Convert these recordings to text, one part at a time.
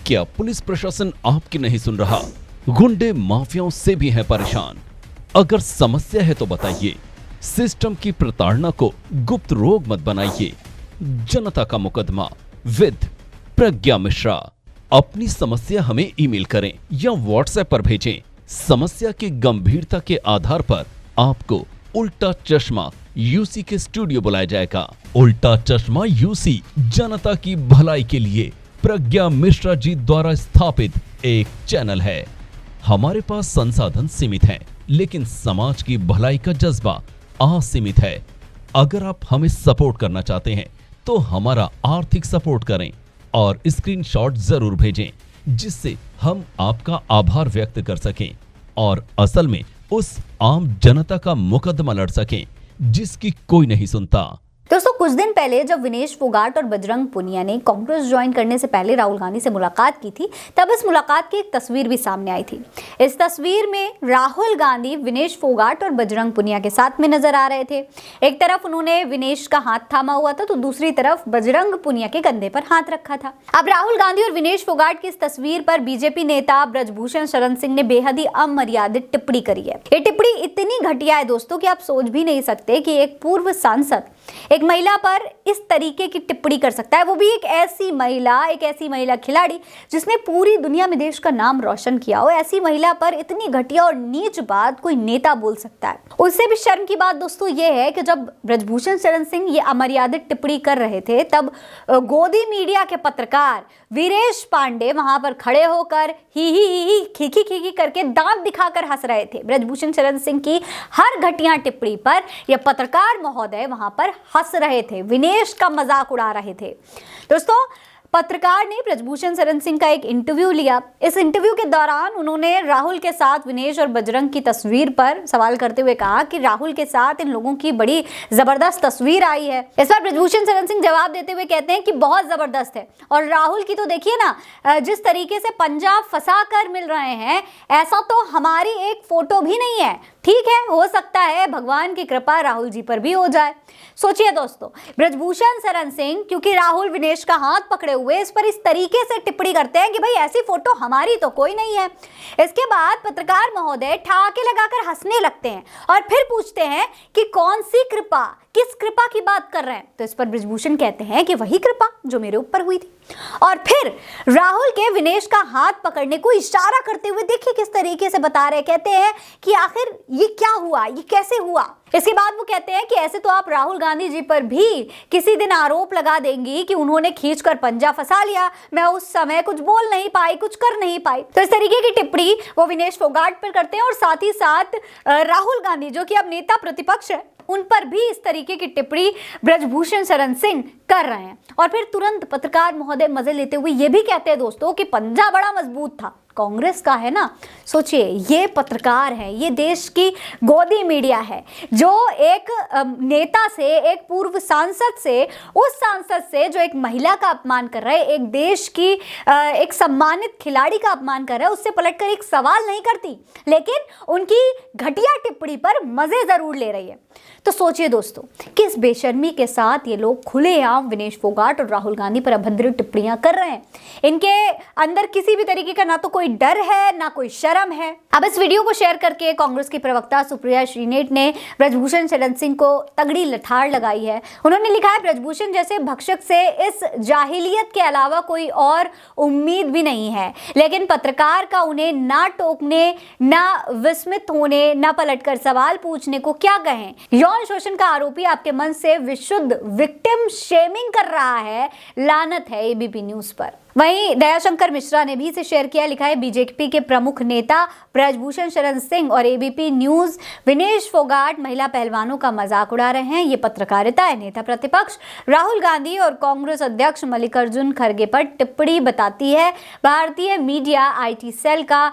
क्या पुलिस प्रशासन आपकी नहीं सुन रहा? गुंडे माफियाओं से भी हैं परेशान। अगर समस्या है तो बताइए। सिस्टम की प्रताड़ना को गुप्त रोग मत बनाइए। जनता का मुकदमा विद प्रज्ञा मिश्रा। अपनी समस्या हमें ईमेल करें या व्हाट्सएप पर भेजें। समस्या की गंभीरता के आधार पर आपको उल्टा चश्मा यूसी के स्टूडियो बुलाया जाएगा। उल्टा चश्मा यूसी जनता की भलाई के लिए प्रज्ञा मिश्रा जी द्वारा स्थापित एक चैनल है। हमारे पास संसाधन सीमित हैं, लेकिन समाज की भलाई का जज्बा असीमित है। अगर आप हमें सपोर्ट करना चाहते हैं तो हमारा आर्थिक सपोर्ट करें और स्क्रीनशॉट जरूर भेजें, जिससे हम आपका आभार व्यक्त कर सकें और असल में उस आम जनता का मुकदमा लड़ सकें जिसकी कोई नहीं सुनता। दोस्तों, कुछ दिन पहले जब विनेश फोगाट और बजरंग पुनिया ने कांग्रेस ज्वाइन करने से पहले राहुल गांधी से मुलाकात की थी, तब इस मुलाकात की एक तस्वीर भी सामने आई थी। इस तस्वीर में राहुल गांधी विनेश फोगाट और बजरंग पुनिया के साथ में नजर आ रहे थे। एक तरफ उन्होंने विनेश का हाथ थामा हुआ था तो दूसरी तरफ बजरंग पुनिया के कंधे पर हाथ रखा था। अब राहुल गांधी और विनेश फोगाट की इस तस्वीर पर बीजेपी नेता ब्रजभूषण शरण सिंह ने बेहद ही अमर्यादित टिप्पणी करी है। ये टिप्पणी इतनी घटिया है दोस्तों कि आप सोच भी नहीं सकते कि एक पूर्व सांसद एक महिला पर इस तरीके की टिप्पणी कर सकता है, वो भी एक ऐसी महिला खिलाड़ी जिसने पूरी दुनिया में देश का नाम रोशन किया हो। ऐसी महिला पर इतनी घटिया और नीच बात कोई नेता बोल सकता है? उससे भी शर्म की बात दोस्तों ये है कि जब ब्रजभूषण शरण सिंह ये अमर्यादित टिप्पणी कर रहे थे, तब गोदी मीडिया के पत्रकार वीरेश पांडे वहां पर खड़े होकर ही खीखी करके दांत दिखाकर हंस रहे थे। ब्रजभूषण शरण सिंह की हर घटिया टिप्पणी पर यह पत्रकार महोदय वहां पर हंस रहे थे, विनेश का मजाक उड़ा रहे थे। दोस्तों, पत्रकार ने ब्रजभूषण शरण सिंह का एक इंटरव्यू लिया। इस इंटरव्यू के दौरान उन्होंने राहुल के साथ विनेश और बजरंग की तस्वीर पर सवाल करते हुए कहा कि राहुल के साथ इन लोगों की बड़ी जबरदस्त तस्वीर आई है। इस पर ब्रजभूषण शरण सिंह जवाब देते हुए कहते हैं कि बहुत जबरदस्त है, और राहुल की तो देखिए ना, जिस तरीके से पंजाब फंसा कर मिल रहे हैं, ऐसा तो हमारी एक फोटो भी नहीं है। ठीक है, हो सकता है भगवान की कृपा राहुल जी पर भी हो जाए। सोचिए दोस्तों, ब्रजभूषण शरण सिंह क्योंकि राहुल विनेश का हाथ पकड़े हुए इस पर इस तरीके से टिप्पणी करते हैं कि भाई ऐसी फोटो हमारी तो कोई नहीं है। इसके बाद पत्रकार महोदय ठहाके लगाकर हंसने लगते हैं और फिर पूछते हैं कि कौन सी कृपा, किस कृपा की बात कर रहे हैं? तो इस पर ब्रजभूषण कहते हैं कि वही कृपा जो मेरे ऊपर हुई थी। और फिर राहुल के विनेश का हाथ पकड़ने को इशारा करते हुए देखिए किस तरीके से बता रहे, कहते हैं कि आखिर ये क्या हुआ, ये कैसे हुआ। इसके बाद वो कहते हैं कि ऐसे तो आप राहुल गांधी जी पर भी किसी दिन आरोप लगा देंगी कि उन्होंने खींचकर पंजा फंसा लिया, मैं उस समय कुछ बोल नहीं पाई, कुछ कर नहीं पाई। तो इस तरीके की टिप्पणी वो विनेश फोगाट पर करते हैं और साथ ही साथ राहुल गांधी जो कि अब नेता प्रतिपक्ष है, उन पर भी इस तरीके की टिप्पणी ब्रजभूषण शरण सिंह कर रहे हैं। और फिर तुरंत पत्रकार महोदय मजे लेते हुए ये भी कहते हैं दोस्तों कि पंजा बड़ा मजबूत था, कांग्रेस का है ना। सोचिए, ये पत्रकार है, ये देश की गोदी मीडिया है जो एक नेता से, एक पूर्व सांसद से, उस सांसद से जो एक महिला का अपमान कर रहा है, एक देश की एक सम्मानित खिलाड़ी का अपमान कर रहा है, उससे पलटकर एक सवाल नहीं करती, लेकिन उनकी घटिया टिप्पणी पर मजे जरूर ले रही है। तो सोचिए दोस्तों, किस बेशर्मी के साथ ये लोग खुलेआम विनेश फोगाट और राहुल गांधी पर अभद्र टिप्पणियां कर रहे हैं। इनके अंदर किसी भी तरीके का ना तो कोई डर है ना कोई शर्म है। अब इस वीडियो को शेयर करके कांग्रेस की प्रवक्ता सुप्रिया श्रीनेट ने ब्रजभूषण शरण सिंह को तगड़ी लठार लगाई है। उन्होंने लिखा है, ब्रजभूषण जैसे भक्षक से इस जाहिलियत के अलावा कोई और उम्मीद भी नहीं है, लेकिन पत्रकार का उन्हें ना टोकने, ना विस्मित होने, ना पलटकर सवाल पूछने को क्या कहें। यौन शोषण का आरोपी आपके मन से विशुद्ध विक्टिम शेमिंग कर रहा है, लानत है एबीपी न्यूज पर। वहीं दयाशंकर मिश्रा ने भी इसे शेयर किया, लिखा है, बीजेपी के प्रमुख नेता ब्रजभूषण शरण सिंह और एबीपी न्यूज विनेश फोगाट महिला पहलवानों का मजाक उड़ा रहे हैं। ये पत्रकारिता है। नेता प्रतिपक्ष राहुल गांधी और कांग्रेस अध्यक्ष मल्लिकार्जुन खड़गे पर टिप्पणी बताती है भारतीय मीडिया आईटी सेल का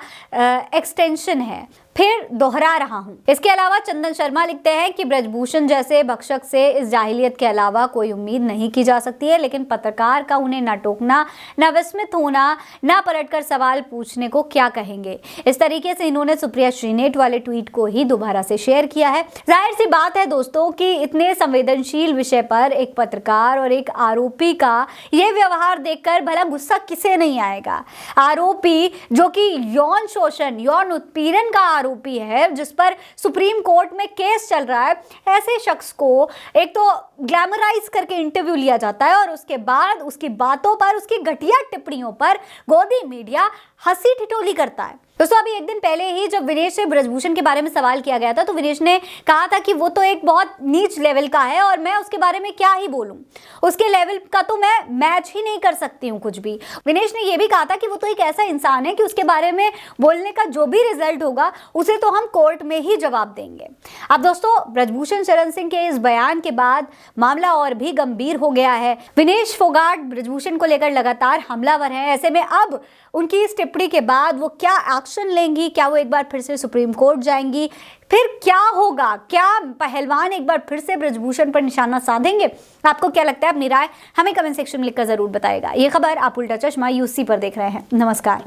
एक्सटेंशन है। फिर दोहरा रहा हूं। इसके अलावा चंदन शर्मा लिखते हैं कि ब्रजभूषण जैसे भक्षक से इस जाहिलियत के अलावा कोई उम्मीद नहीं की जा सकती है, लेकिन पत्रकार का उन्हें न टोकना, न विस्मित होना, न पलटकर सवाल पूछने को क्या कहेंगे। इस तरीके से इन्होंने सुप्रिया श्रीनेट वाले ट्वीट को ही दोबारा से शेयर किया है। जाहिर सी बात है दोस्तों कि इतने संवेदनशील विषय पर एक पत्रकार और एक आरोपी का यह व्यवहार देखकर भला गुस्सा किसे नहीं आएगा। आरोपी जो कि यौन शोषण, यौन उत्पीड़न का आरोपी है, जिस पर सुप्रीम कोर्ट में केस चल रहा है, ऐसे शख्स को एक तो ग्लैमराइज करके इंटरव्यू लिया जाता है और उसके बाद उसकी बातों पर, उसकी घटिया टिप्पणियों पर गोदी मीडिया हंसी ठिठोली करता है। दोस्तों अभी एक दिन पहले ही जब विनेश से ब्रजभूषण के बारे में सवाल किया गया था तो विनेश ने कहा था कि वो तो एक बहुत नीच लेवल का है और मैं उसके बारे में क्या ही बोलूं, उसके लेवल का तो मैं मैच ही नहीं कर सकती हूं कुछ भी। विनेश ने ये भी कहा था कि वो तो एक ऐसा इंसान है कि उसके बारे में बोलने का जो भी रिजल्ट होगा उसे तो हम कोर्ट में ही जवाब देंगे। अब दोस्तों ब्रजभूषण शरण सिंह के इस बयान के बाद मामला और भी गंभीर हो गया है। विनेश फोगाट ब्रजभूषण को लेकर लगातार हमलावर है। ऐसे में अब उनकी इस टिप्पणी के बाद वो क्या एक्शन लेंगी, क्या वो एक बार फिर से सुप्रीम कोर्ट जाएंगी, फिर क्या होगा, क्या पहलवान एक बार फिर से ब्रजभूषण पर निशाना साधेंगे? आपको क्या लगता है? अपनी राय हमें कमेंट सेक्शन में लिखकर जरूर बताएगा। ये खबर आप उल्टा चश्मा यूसी पर देख रहे हैं। नमस्कार।